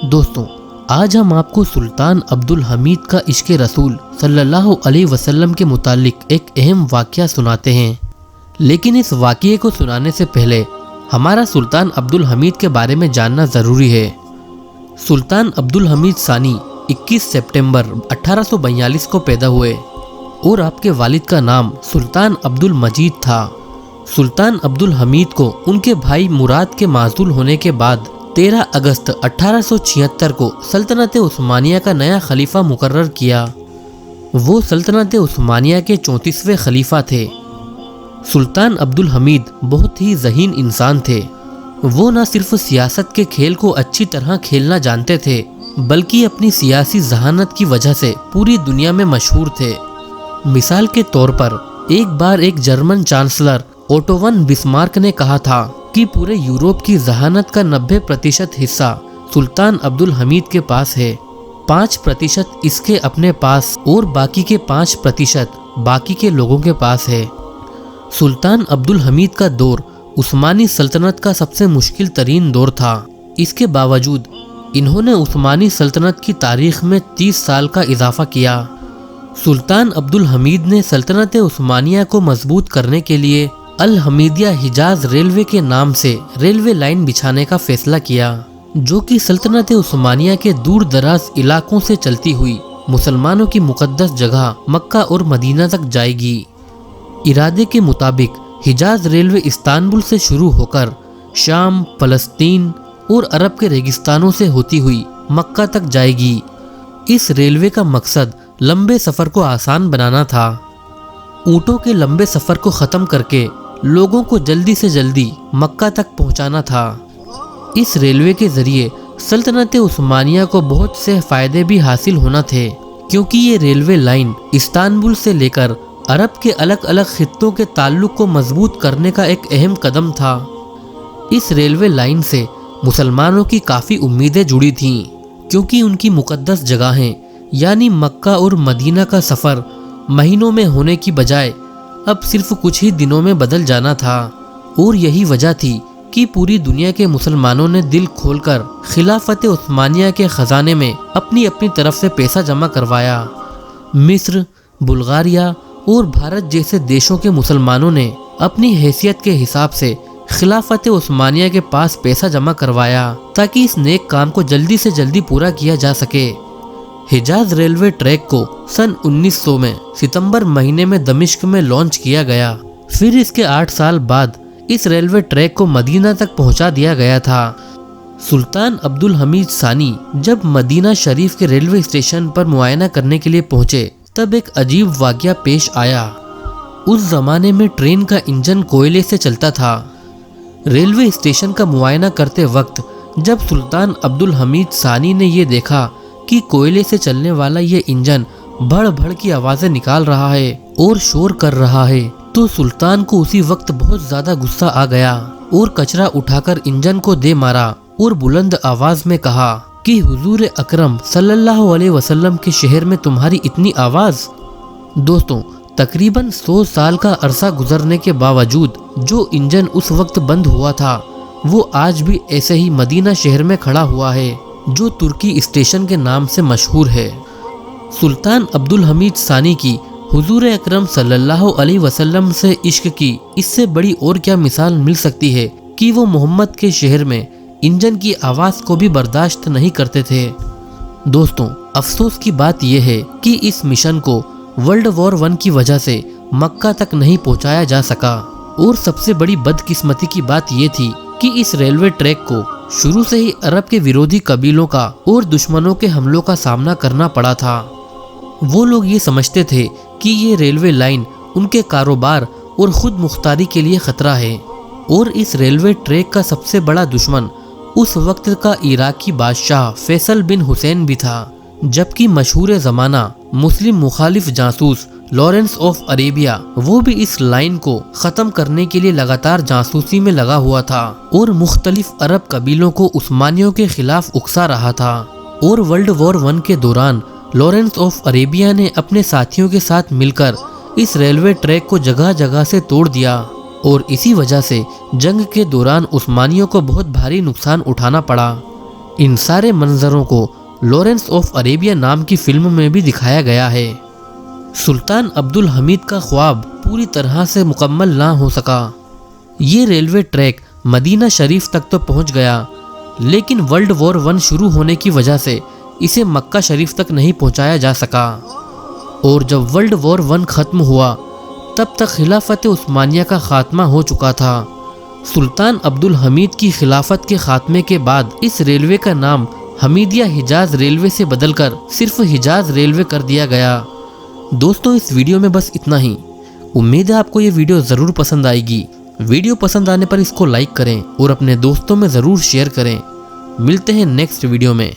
دوستوں، آج ہم آپ کو سلطان عبدالحمید کا عشق رسول صلی اللہ علیہ وسلم کے متعلق ایک اہم واقعہ سناتے ہیں، لیکن اس واقعے کو سنانے سے پہلے ہمارا سلطان عبدالحمید کے بارے میں جاننا ضروری ہے۔ سلطان عبدالحمید ثانی 21 سپٹمبر 1842 کو پیدا ہوئے اور آپ کے والد کا نام سلطان عبدالمجید تھا۔ سلطان عبدالحمید کو ان کے بھائی مراد کے معزول ہونے کے بعد 13 اگست 1876 کو سلطنت عثمانیہ کا نیا خلیفہ مقرر کیا۔ وہ سلطنت عثمانیہ کے 34ویں خلیفہ تھے۔ سلطان عبدالحمید بہت ہی ذہین انسان تھے۔ وہ نہ صرف سیاست کے کھیل کو اچھی طرح کھیلنا جانتے تھے، بلکہ اپنی سیاسی ذہانت کی وجہ سے پوری دنیا میں مشہور تھے۔ مثال کے طور پر ایک بار ایک German chancellor Otto von Bismarck نے کہا تھا کہ پورے یورپ کی ذہانت کا 90% حصہ سلطان عبدالحمید کے پاس ہے، 5% اس کے اپنے پاس اور باقی کے 5% باقی کے لوگوں کے پاس ہے۔ سلطان عبدالحمید کا دور عثمانی سلطنت کا سب سے مشکل ترین دور تھا۔ اس کے باوجود انہوں نے عثمانی سلطنت کی تاریخ میں 30 سال کا اضافہ کیا۔ سلطان عبدالحمید نے سلطنت عثمانیہ کو مضبوط کرنے کے لیے الحمیدیہ حجاز ریلوے کے نام سے ریلوے لائن بچھانے کا فیصلہ کیا، جو کہ سلطنت عثمانیہ کے دور دراز علاقوں سے چلتی ہوئی مسلمانوں کی مقدس جگہ مکہ اور مدینہ تک جائے گی۔ ارادے کے مطابق حجاز ریلوے استنبول سے شروع ہو کر شام، فلسطین اور عرب کے ریگستانوں سے ہوتی ہوئی مکہ تک جائے گی۔ اس ریلوے کا مقصد لمبے سفر کو آسان بنانا تھا۔ اونٹوں کے لمبے سفر کو ختم کر کے لوگوں کو جلدی سے جلدی مکہ تک پہنچانا تھا۔ اس ریلوے کے ذریعے سلطنت عثمانیہ کو بہت سے فائدے بھی حاصل ہونا تھے، کیونکہ یہ ریلوے لائن استنبول سے لے کر عرب کے الگ الگ خطوں کے تعلق کو مضبوط کرنے کا ایک اہم قدم تھا۔ اس ریلوے لائن سے مسلمانوں کی کافی امیدیں جڑی تھیں، کیونکہ ان کی مقدس جگہیں یعنی مکہ اور مدینہ کا سفر مہینوں میں ہونے کی بجائے اب صرف کچھ ہی دنوں میں بدل جانا تھا، اور یہی وجہ تھی کہ پوری دنیا کے مسلمانوں نے دل کھول کر خلافت عثمانیہ کے خزانے میں اپنی طرف سے پیسہ جمع کروایا۔ مصر، بلغاریہ اور بھارت جیسے دیشوں کے مسلمانوں نے اپنی حیثیت کے حساب سے خلافت عثمانیہ کے پاس پیسہ جمع کروایا تاکہ اس نیک کام کو جلدی سے جلدی پورا کیا جا سکے۔ حجاز ریلوے ٹریک کو سن 1900 میں ستمبر مہینے میں دمشق میں لانچ کیا گیا۔ پھر اس کے 8 سال بعد اس ریلوے ٹریک کو مدینہ تک پہنچا دیا گیا تھا۔ سلطان عبدالحمید ثانی جب مدینہ شریف کے ریلوے اسٹیشن پر معائنہ کرنے کے لیے پہنچے تب ایک عجیب واقعہ پیش آیا۔ اس زمانے میں ٹرین کا انجن کوئلے سے چلتا تھا۔ ریلوے اسٹیشن کا معائنہ کرتے وقت جب سلطان عبدالحمید ثانی نے یہ دیکھا کہ کوئلے سے چلنے والا یہ انجن بھڑ بھڑ کی آوازیں نکال رہا ہے اور شور کر رہا ہے، تو سلطان کو اسی وقت بہت زیادہ غصہ آ گیا اور کچرا اٹھا کر انجن کو دے مارا اور بلند آواز میں کہا کہ حضور اکرم صلی اللہ علیہ وسلم کے شہر میں تمہاری اتنی آواز۔ دوستوں، تقریباً 100 سال کا عرصہ گزرنے کے باوجود جو انجن اس وقت بند ہوا تھا وہ آج بھی ایسے ہی مدینہ شہر میں کھڑا ہوا ہے، جو ترکی اسٹیشن کے نام سے مشہور ہے۔ سلطان عبدالحمید ثانی کی حضور اکرم صلی اللہ علیہ وسلم سے عشق کی اس سے بڑی اور کیا مثال مل سکتی ہے کہ وہ محمد کے شہر میں انجن کی آواز کو بھی برداشت نہیں کرتے تھے۔ دوستوں، افسوس کی بات یہ ہے کہ اس مشن کو ورلڈ وار 1 کی وجہ سے مکہ تک نہیں پہنچایا جا سکا، اور سب سے بڑی بدقسمتی کی بات یہ تھی کہ اس ریلوے ٹریک کو شروع سے ہی عرب کے ویرودھی قبیلوں کا اور دشمنوں کے حملوں کا سامنا کرنا پڑا تھا۔ وہ لوگ یہ سمجھتے تھے کہ یہ ریلوے لائن ان کے کاروبار اور خود مختاری کے لیے خطرہ ہے، اور اس ریلوے ٹریک کا سب سے بڑا دشمن اس وقت کا عراقی بادشاہ فیصل بن حسین بھی تھا، جبکہ مشہور زمانہ مسلم مخالف جاسوس لارنس آف عربیہ وہ بھی اس لائن کو ختم کرنے کے لیے لگاتار جاسوسی میں لگا ہوا تھا اور مختلف عرب قبیلوں کو عثمانیوں کے خلاف اکسا رہا تھا۔ اور ورلڈ وار 1 کے دوران لارنس آف عربیہ نے اپنے ساتھیوں کے ساتھ مل کر اس ریلوے ٹریک کو جگہ جگہ سے توڑ دیا، اور اسی وجہ سے جنگ کے دوران عثمانیوں کو بہت بھاری نقصان اٹھانا پڑا۔ ان سارے منظروں کو لارنس آف عربیہ نام کی فلم میں بھی دکھایا گیا ہے۔ سلطان عبد الحمید کا خواب پوری طرح سے مکمل نہ ہو سکا۔ یہ ریلوے ٹریک مدینہ شریف تک تو پہنچ گیا، لیکن ورلڈ وار 1 شروع ہونے کی وجہ سے اسے مکہ شریف تک نہیں پہنچایا جا سکا، اور جب ورلڈ وار 1 ختم ہوا تب تک خلافت عثمانیہ کا خاتمہ ہو چکا تھا۔ سلطان عبد الحمید کی خلافت کے خاتمے کے بعد اس ریلوے کا نام حمیدیہ حجاز ریلوے سے بدل کر صرف حجاز ریلوے کر دیا گیا۔ دوستوں، اس ویڈیو میں بس اتنا ہی۔ امید ہے آپ کو یہ ویڈیو ضرور پسند آئے گی۔ ویڈیو پسند آنے پر اس کو لائک کریں اور اپنے دوستوں میں ضرور شیئر کریں۔ ملتے ہیں نیکسٹ ویڈیو میں۔